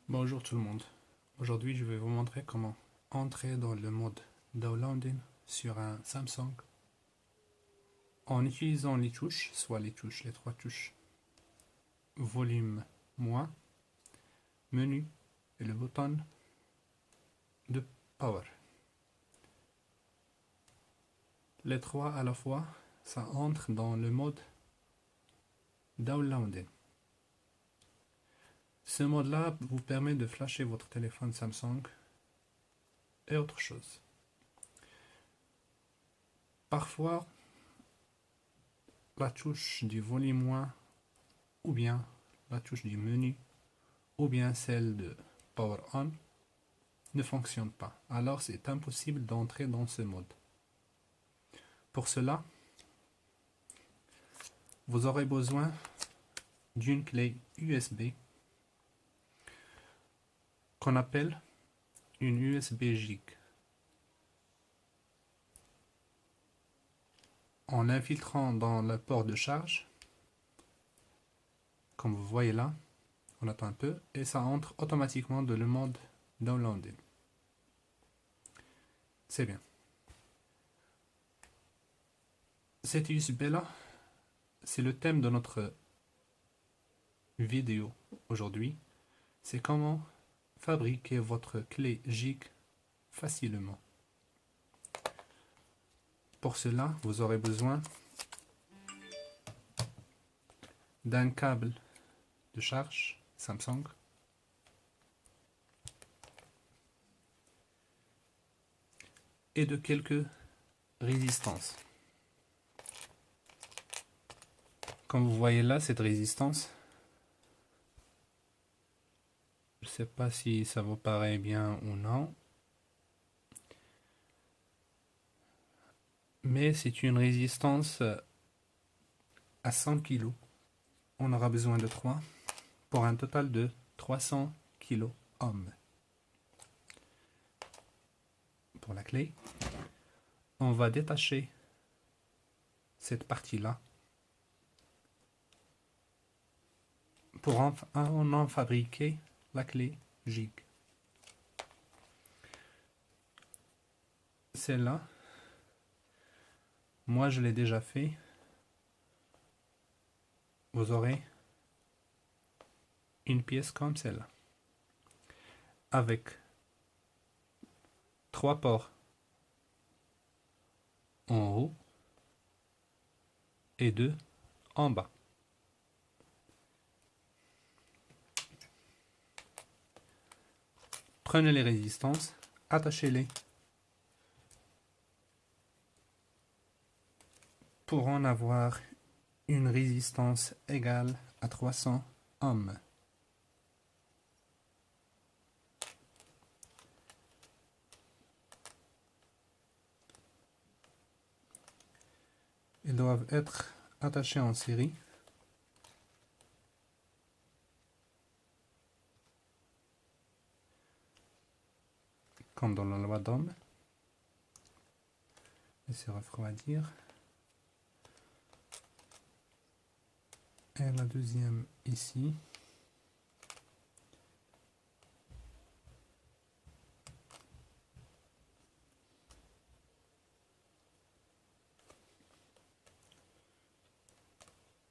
Bonjour tout le monde. Aujourd'hui, je vais vous montrer comment entrer dans le mode downloading sur un Samsung en utilisant les touches, soit les trois touches volume moins, menu et le bouton de power. Les trois à la fois, ça entre dans le mode downloading. Ce mode-là vous permet de flasher votre téléphone Samsung et autre chose. Parfois, la touche du volume moins ou bien la touche du menu ou bien celle de Power On ne fonctionne pas. Alors c'est impossible d'entrer dans ce mode. Pour cela, vous aurez besoin d'une clé USB qu'on appelle une USB GIG. En l'infiltrant dans le port de charge, comme vous voyez là, on attend un peu et ça entre automatiquement dans le mode downloading. C'est bien. Cette USB là, c'est le thème de notre vidéo aujourd'hui. C'est comment fabriquer votre clé GIG facilement. Pour cela, vous aurez besoin d'un câble de charge Samsung, et de quelques résistances. Comme vous voyez là, cette résistance, je ne sais pas si ça vous paraît bien ou non, mais c'est une résistance à 100 kg. On aura besoin de 3 pour un total de 300 kg ohm. Pour la clé, on va détacher cette partie-là pour en fabriquer la clé GIG. Celle-là, moi je l'ai déjà fait. Vous aurez une pièce comme celle-là, avec 3 ports en haut et 2 en bas. Prenez les résistances, attachez-les pour en avoir une résistance égale à 300 ohms. Ils doivent être attachés en série. Comme dans la loi d'Ohm. Laissez refroidir. Et la deuxième ici.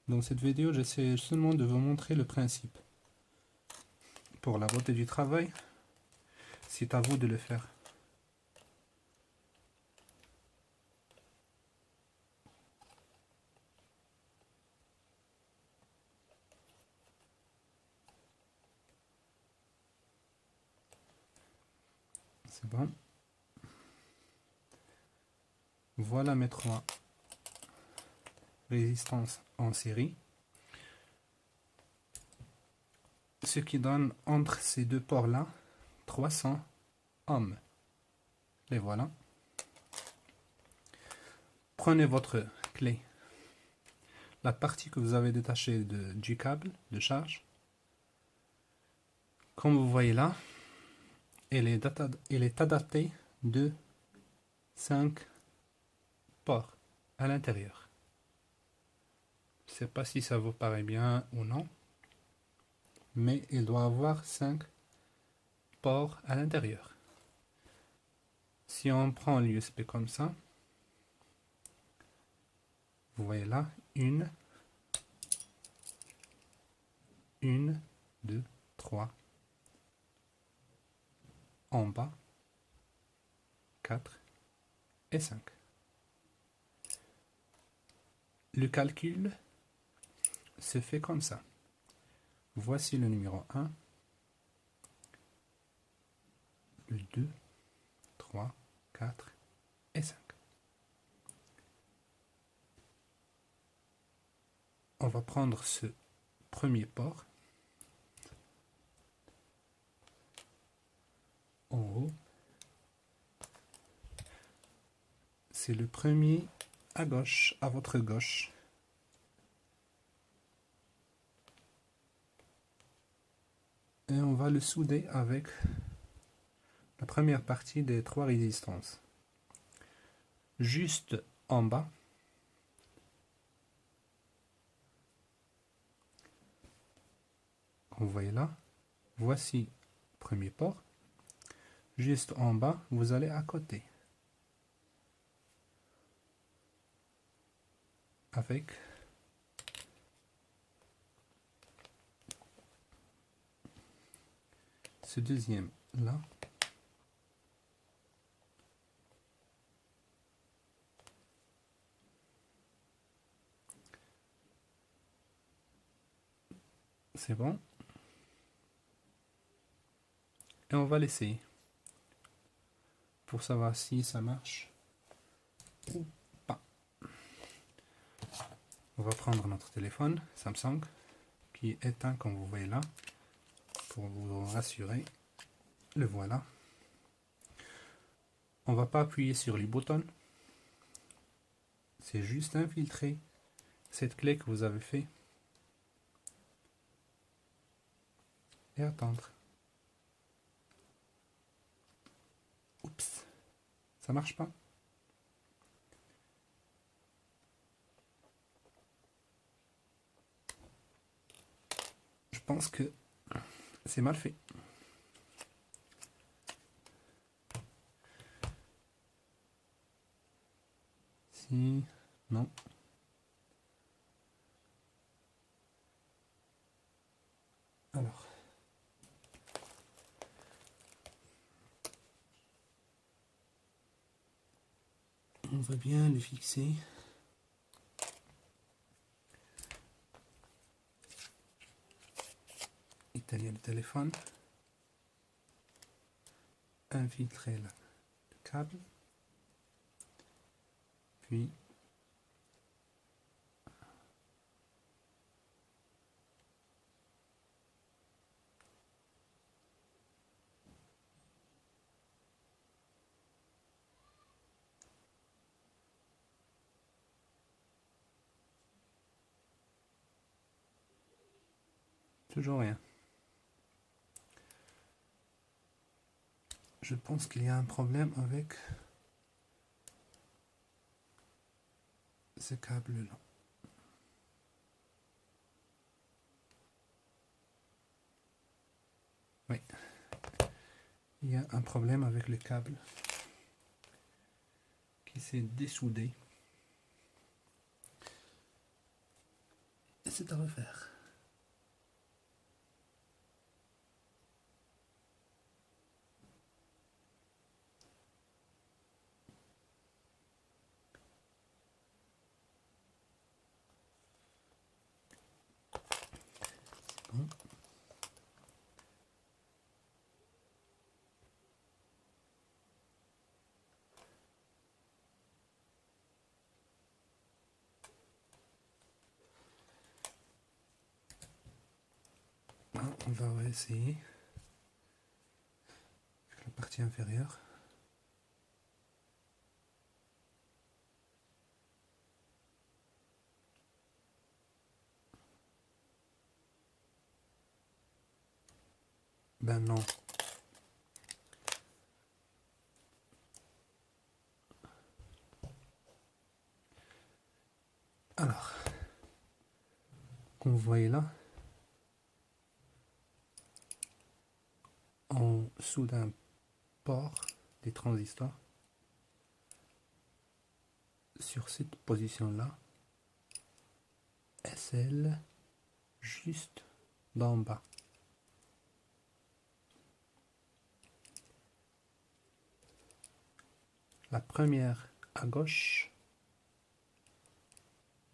Dans cette vidéo, j'essaie seulement de vous montrer le principe. Pour la beauté du travail, c'est à vous de le faire. C'est bon. Voilà mes 3 résistances en série. Ce qui donne entre ces deux ports là 300 ohms. Les voilà. Prenez votre clé, la partie que vous avez détachée du câble de charge. Comme vous voyez là, elle est adaptée de 5 ports à l'intérieur. Je ne sais pas si ça vous paraît bien ou non, mais il doit avoir 5 ports à l'intérieur. Si on prend l'USB comme ça, vous voyez là, une, 2, 3, en bas, 4 et 5. Le calcul se fait comme ça. Voici le numéro 1, le 2, 3, 4 et 5. On va prendre ce premier port en haut. C'est le premier à gauche, à votre gauche. Et on va le souder avec la première partie des 3 résistances. Juste en bas, vous voyez là, voici le premier port. Juste en bas, vous allez à côté. Avec ce deuxième là. C'est bon. Et on va l'essayer pour savoir si ça marche ou pas. On va prendre notre téléphone Samsung qui est éteint comme vous voyez là pour vous rassurer. Le voilà. On va pas appuyer sur les boutons. C'est juste infiltrer cette clé que vous avez fait et attendre. Oups, ça marche pas. Je pense que c'est mal fait. Si, non. Alors. On va bien le fixer. Étaler le téléphone. Infiltrer le câble. Puis toujours rien. Je pense qu'il y a un problème avec ce câble-là. Oui. Il y a un problème avec le câble qui s'est dessoudé. Et c'est à refaire. Bon. On va essayer la partie inférieure. Ben non. Alors, comme vous voyez là, on soude un port des transistors sur cette position-là. SL juste d'en bas. La première à gauche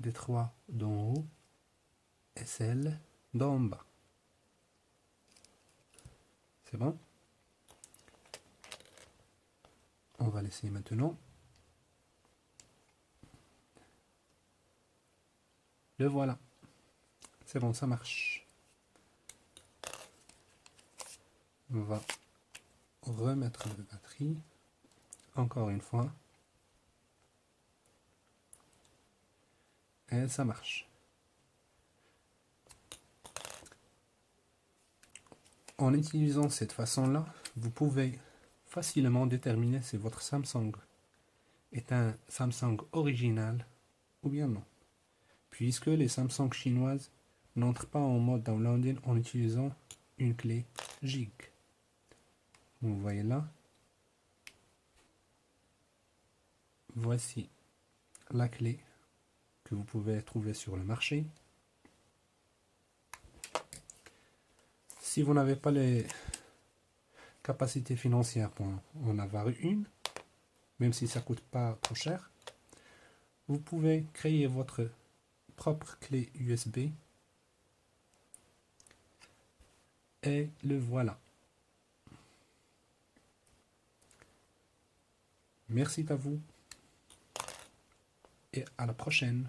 des trois d'en haut et celle d'en bas. C'est bon? On va laisser maintenant. Le voilà. C'est bon, ça marche. On va remettre la batterie. Encore une fois. Et ça marche. En utilisant cette façon-là, vous pouvez facilement déterminer si votre Samsung est un Samsung original ou bien non. Puisque les Samsung chinoises n'entrent pas en mode downloading en utilisant une clé GIG. Vous voyez là. Voici la clé que vous pouvez trouver sur le marché. Si vous n'avez pas les capacités financières pour en avoir une, même si ça ne coûte pas trop cher, vous pouvez créer votre propre clé USB et le voilà. Merci à vous et à la prochaine.